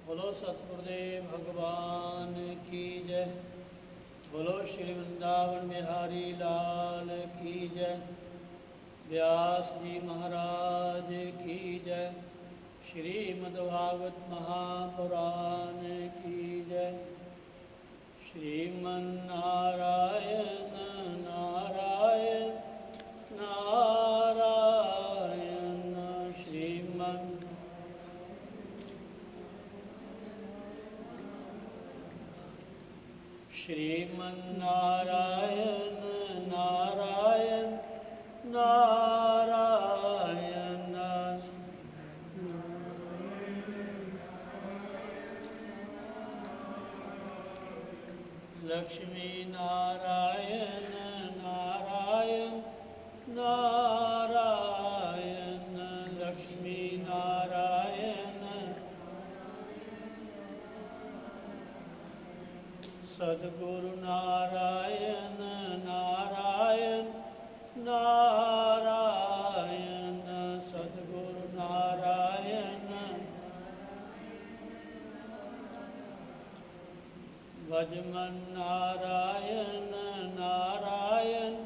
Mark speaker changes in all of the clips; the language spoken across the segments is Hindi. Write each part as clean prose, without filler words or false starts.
Speaker 1: बोलो सतगुरुदेव भगवान की जय। बोलो श्री वृंदावन बिहारी लाल की जय। व्यास जी महाराज की जय। श्रीमद्भागवत महापुराण की जय। श्रीमन्नारायण नारायण नारायण श्रीमन्नारायण नारायण नारायण लक्ष्मी नारायण नारायण नारायण लक्ष्मी नारायण सद्गुरु नारायण नारायण नारायण सद्गुरु नारायण भजमन नारायण नारायण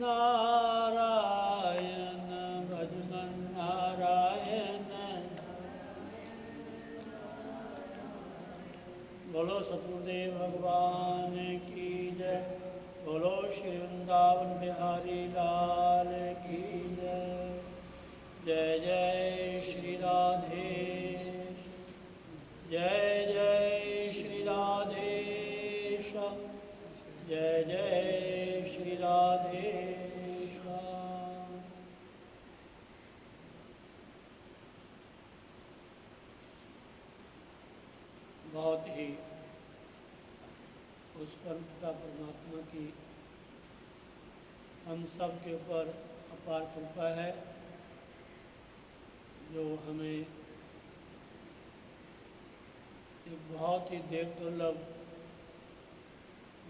Speaker 1: नारायण भजमन नारायण। बोलो सतगुरुदेव भगवान की जय। बोलो श्री वृंदावन बिहारी लाल की जय। जय जय श्री राधे। जय जय श्री राधे। जय जय श्री राधे। बहुत ही उस परम पिता परमात्मा की हम सब के ऊपर अपार कृपा है, जो हमें एक बहुत ही देव दुर्लभ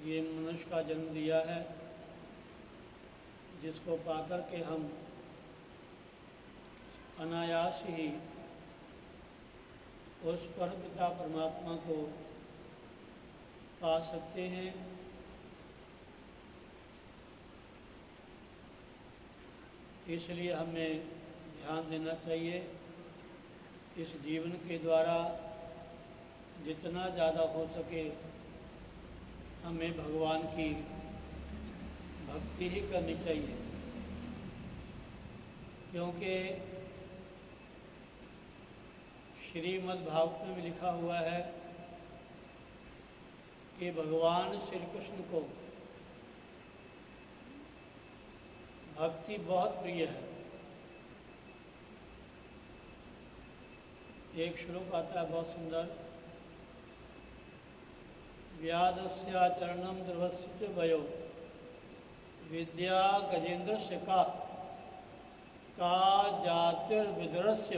Speaker 1: ये मनुष्य का जन्म दिया है, जिसको पाकर के हम अनायास ही उस परम पिता परमात्मा को पा सकते हैं। इसलिए हमें ध्यान देना चाहिए, इस जीवन के द्वारा जितना ज़्यादा हो सके हमें भगवान की भक्ति ही करनी चाहिए, क्योंकि श्रीमद्भागवत में भी लिखा हुआ है कि भगवान श्री कृष्ण को भक्ति बहुत प्रिय है। एक श्लोक आता है बहुत सुंदर, व्यादस्याचरणम ध्रुवस्य भयो विद्या गजेन्द्रस्य का जातिर्विदुरस्य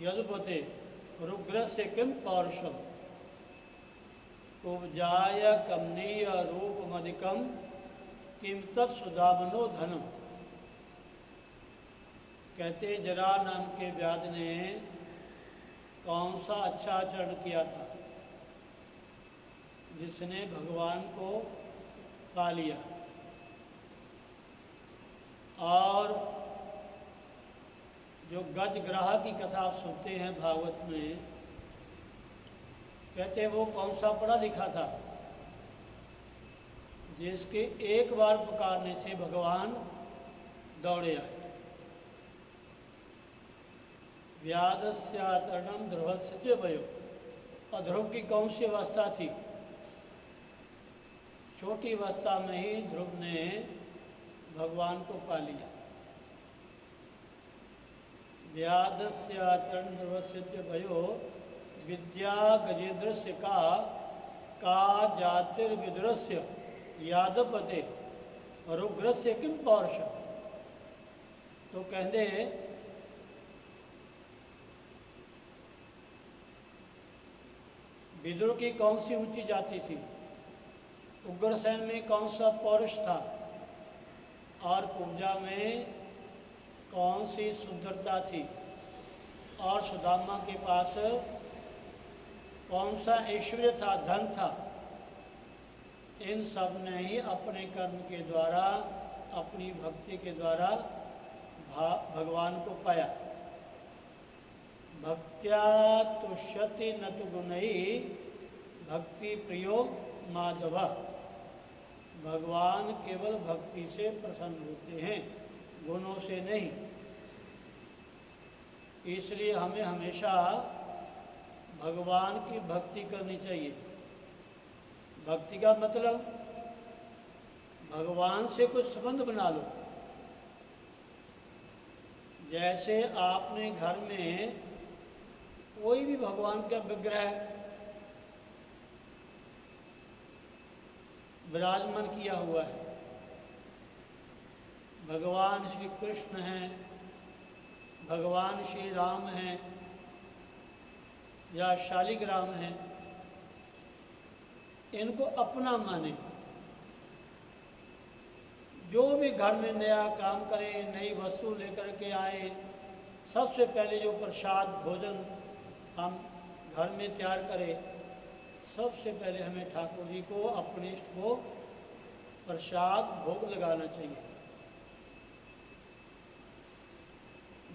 Speaker 1: यदुपते रुग्रस्य किं पौरुषम उपजाय कमनीय रूपमधिकम किम तत्सुधामनो धनम। कहते जरा नाम के व्याध ने कौन सा अच्छा आचरण किया था जिसने भगवान को पा लिया। और जो गजग्राह की कथा आप सुनते हैं भागवत में, कहते वो कौन सा पढ़ा लिखा था जिसके एक बार पुकारने से भगवान दौड़े आए। व्यादस्यातरणम ध्रुवस्य भयो, और ध्रुव की कौन सी अवस्था थी? छोटी अवस्था में ही ध्रुव ने भगवान को पा लिया। व्यादस्यातरण ध्रुवस्य भयो विद्या गजेन्द्रस्य का जातिर्विदुरस्य यादवपते रुग्रस्य किम पौरुष। तो कहते विदुर की कौन सी ऊंची जाति थी, उग्रसेन में कौन सा पौरुष था, और कुब्जा में कौन सी सुंदरता थी और सुदामा के पास कौन सा ऐश्वर्य था, धन था, इन सब ने ही अपने कर्म के द्वारा, अपनी भक्ति के द्वारा भगवान को पाया। भक्त्या तुष्यति न तु गुणैः भक्ति प्रियो माधव। भगवान केवल भक्ति से प्रसन्न होते हैं, गुणों से नहीं। इसलिए हमें हमेशा भगवान की भक्ति करनी चाहिए। भक्ति का मतलब भगवान से कुछ संबंध बना लो। जैसे आपने घर में कोई भी भगवान का विग्रह विराजमान किया हुआ है, भगवान श्री कृष्ण हैं, भगवान श्री राम हैं या शालिग्राम हैं, इनको अपना माने। जो भी घर में नया काम करे, नई वस्तु लेकर के आए, सबसे पहले जो प्रसाद भोजन हम घर में तैयार करें, सबसे पहले हमें ठाकुर जी को, अपने इष्ट को प्रसाद भोग लगाना चाहिए।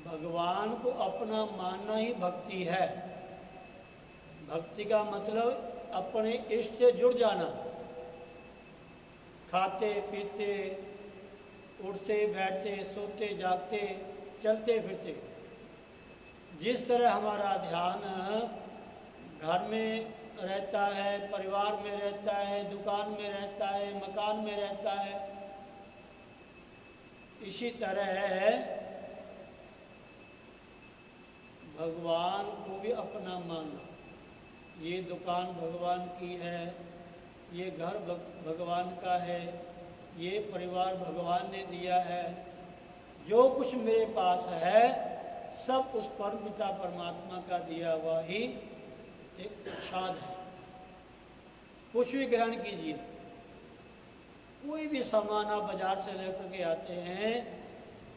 Speaker 1: भगवान को अपना मानना ही भक्ति है। भक्ति का मतलब अपने इष्ट से जुड़ जाना। खाते पीते, उठते बैठते, सोते जागते, चलते फिरते, जिस तरह हमारा ध्यान घर में रहता है, परिवार में रहता है, दुकान में रहता है, मकान में रहता है, इसी तरह भगवान को भी अपना मानना। ये दुकान भगवान की है, ये घर भगवान का है, ये परिवार भगवान ने दिया है, जो कुछ मेरे पास है सब उस परमपिता परमात्मा का दिया हुआ ही एक प्रसाद है। कुछ भी ग्रहण कीजिए, कोई भी सामान आप बाजार से लेकर के आते हैं,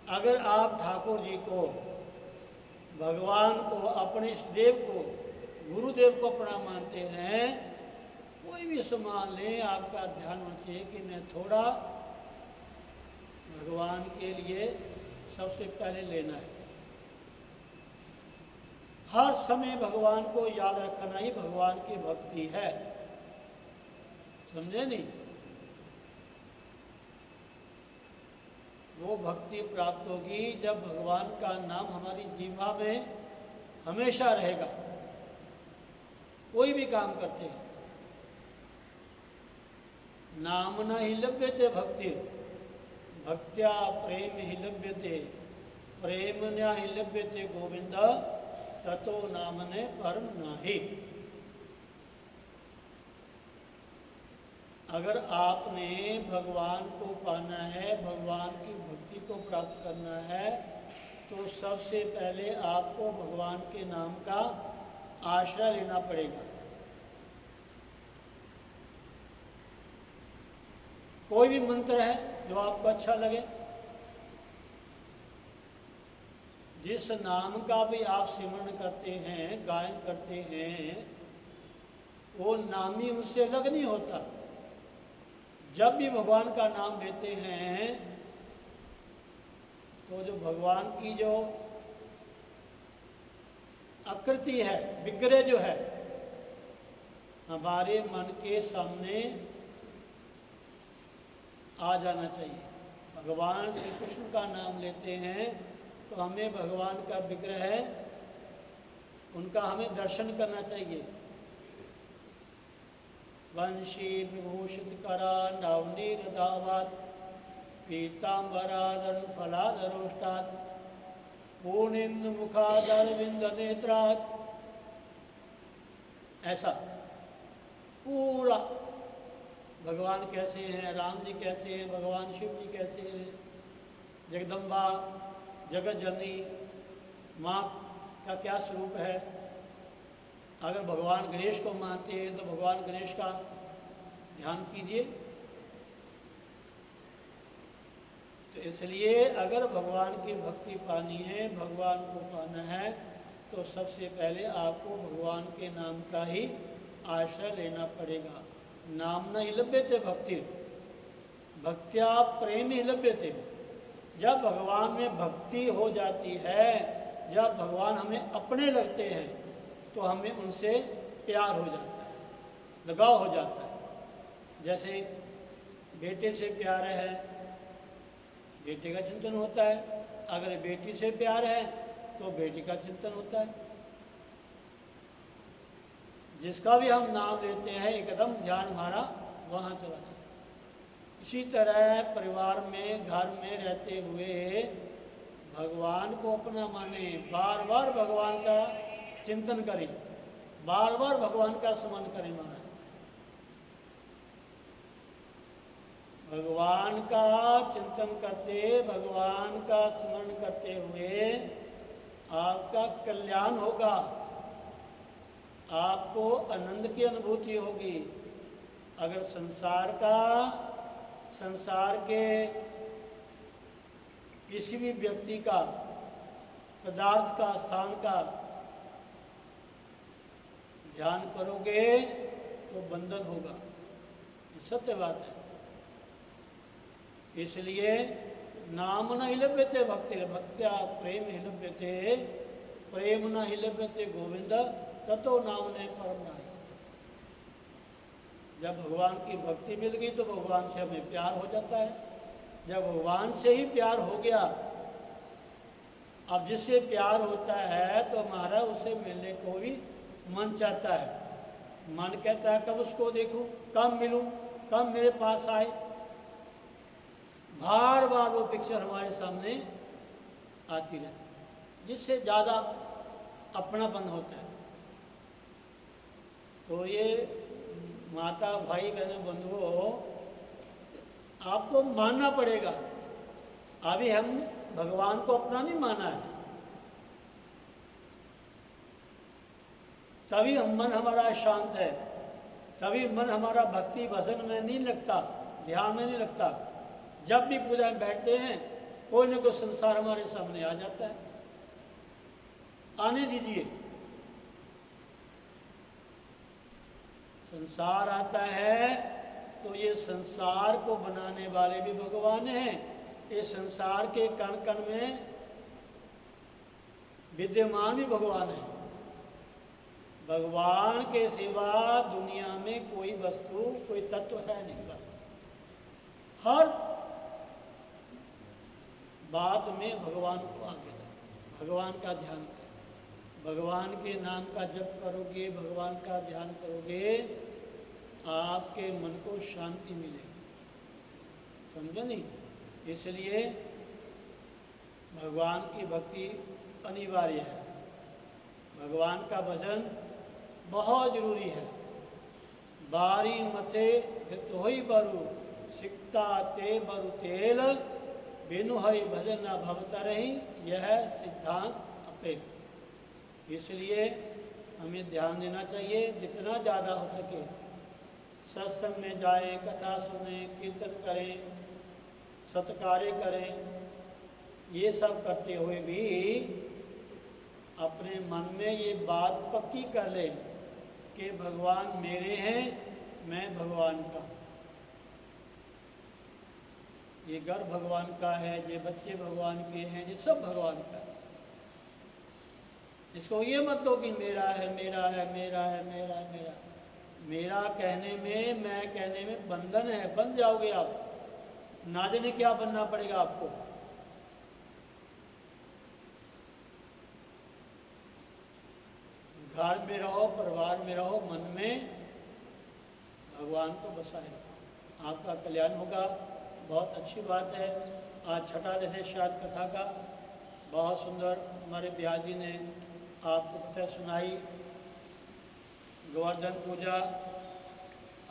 Speaker 1: अगर आप ठाकुर जी को, भगवान को, अपने इस देव को, गुरुदेव को अपना मानते हैं, कोई भी सामान लें, आपका ध्यान होना चाहिए कि मैं थोड़ा भगवान के लिए सबसे पहले लेना है। हर समय भगवान को याद रखना ही भगवान की भक्ति है। समझे नहीं? वो भक्ति प्राप्त होगी जब भगवान का नाम हमारी जीवा में हमेशा रहेगा। कोई भी काम करते हैं, नामना ही लभ्यते भक्ति, भक्त्या प्रेम ही लभ्यते, प्रेमन्या ही लभ्यते गोविंद, ततो नामने परम नाही। अगर आपने भगवान को पाना है, भगवान की भक्ति को प्राप्त करना है, तो सबसे पहले आपको भगवान के नाम का आश्रय लेना पड़ेगा। कोई भी मंत्र है जो आपको अच्छा लगे, जिस नाम का भी आप सिमरण करते हैं, गायन करते हैं, वो नाम ही उससे अलग नहीं होता। जब भी भगवान का नाम लेते हैं तो जो भगवान की जो आकृति है, विग्रह जो है, हमारे मन के सामने आ जाना चाहिए। भगवान श्री कृष्ण का नाम लेते हैं तो हमें भगवान का विग्रह है, उनका हमें दर्शन करना चाहिए। वंशी विभूषित करा नवनीर धावत, पीतांबरादर फलादरोष्टात्, पूर्णिंदु मुखादर विंद नेत्रात्। ऐसा पूरा भगवान कैसे हैं, राम जी कैसे हैं, भगवान शिव जी कैसे हैं, जगदम्बा जगत जननी माँ का क्या स्वरूप है। अगर भगवान गणेश को मानते हैं तो भगवान गणेश का ध्यान कीजिए। तो तो इसलिए अगर भगवान की भक्ति पानी है, भगवान को पाना है, तो सबसे पहले आपको भगवान के नाम का ही आश्रय लेना पड़ेगा। नाम न ही लभ्यते भक्ति, भक्त्या प्रेम ही लभ्यते। जब भगवान में भक्ति हो जाती है, जब भगवान हमें अपने लगते हैं, तो हमें उनसे प्यार हो जाता है, लगाव हो जाता है। जैसे बेटे से प्यार है, बेटे का चिंतन होता है, अगर बेटी से प्यार है तो बेटी का चिंतन होता है। जिसका भी हम नाम लेते हैं एकदम ध्यान हमारा वहाँ चला जाता है। इसी तरह परिवार में, घर में रहते हुए भगवान को अपना माने, बार बार भगवान का चिंतन करें, बार बार भगवान का स्मरण करें। माना भगवान का चिंतन करते, भगवान का स्मरण करते हुए आपका कल्याण होगा, आपको आनंद की अनुभूति होगी। अगर संसार के किसी भी व्यक्ति का, पदार्थ का, स्थान का ध्यान करोगे तो बंधन होगा, ये सत्य बात है। इसलिए नाम न ही लभ्यते भक्ति, भक्त्या प्रेम ही लभ्यते, प्रेम न ही लभ्यते गोविंद ततो नाम ने परम नाहि। जब भगवान की भक्ति मिल गई तो भगवान से हमें प्यार हो जाता है। जब भगवान से ही प्यार हो गया, अब जिससे प्यार होता है तो हमारा उससे मिलने को भी मन चाहता है। मन कहता है कब उसको देखूं, कब मिलूं, कब मेरे पास आए। बार बार वो पिक्चर हमारे सामने आती रहती है, जिससे ज़्यादा अपनापन होता है। तो ये माता, भाई, बहनों, बंधुओं, आपको मानना पड़ेगा। अभी हम भगवान को अपना नहीं माना है, तभी मन हमारा शांत है, तभी मन हमारा भक्ति भजन में नहीं लगता, ध्यान में नहीं लगता। जब भी पूजा में बैठते हैं कोई न कोई संसार हमारे सामने आ जाता है। आने दीजिए, संसार आता है तो ये संसार को बनाने वाले भी भगवान हैं। ये संसार के कण कण में विद्यमान भी भगवान है। भगवान के सिवा दुनिया में कोई वस्तु, कोई तत्व है नहीं। बस हर बात में भगवान को आगे लाए, भगवान का ध्यान करें, भगवान के नाम का जप करोगे, भगवान का ध्यान करोगे, आपके मन को शांति मिलेगी। समझो नहीं? इसलिए भगवान की भक्ति अनिवार्य है, भगवान का भजन बहुत जरूरी है। बारी मथे धोई बरु, सिकता ते बरु तेल, बिनु हरि भजन न भवता रही, यह सिद्धांत अपेक्ष। इसलिए हमें ध्यान देना चाहिए, जितना ज़्यादा हो सके सत्संग में जाएं, कथा सुने, कीर्तन करें, सत्कार्य करें। ये सब करते हुए भी अपने मन में ये बात पक्की कर लें कि भगवान मेरे हैं, मैं भगवान का। ये घर भगवान का है, ये बच्चे भगवान के हैं, ये सब भगवान का है। इसको ये मत कहो कि मेरा है, मेरा है, मेरा है, मेरा है, मेरा। मेरा कहने में, मैं कहने में बंधन है, बन जाओगे आप। ना जाने क्या बनना पड़ेगा आपको। घर में रहो, परिवार में रहो, मन में भगवान को बसाए रखो, आपका कल्याण होगा। बहुत अच्छी बात है। आज छठा दिन है शायद कथा का। बहुत सुंदर हमारे ब्यास जी ने आपको कथा सुनाई। गोवर्धन पूजा,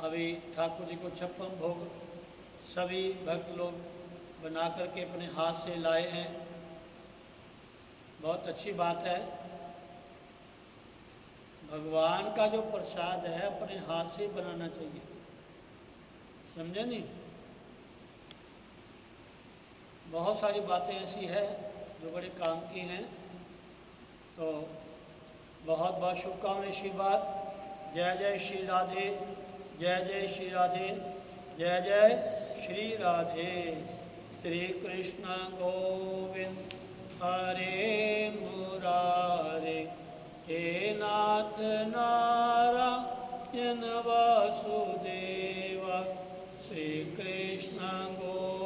Speaker 1: अभी ठाकुर जी को 56 भोग सभी भक्त लोग बना करके अपने हाथ से लाए हैं। बहुत अच्छी बात है। भगवान का जो प्रसाद है अपने हाथ से बनाना चाहिए, समझे नहीं? बहुत सारी बातें ऐसी है जो बड़े काम की हैं। तो बहुत बहुत शुभकामनाएं आशीर्वाद। जय जय श्री राधे, जय जय श्री राधे, जय जय श्री राधे। श्री कृष्ण गोविंद हरे मुरारे, हे नाथ नारायण वासुदेव। श्री कृष्ण गोविंद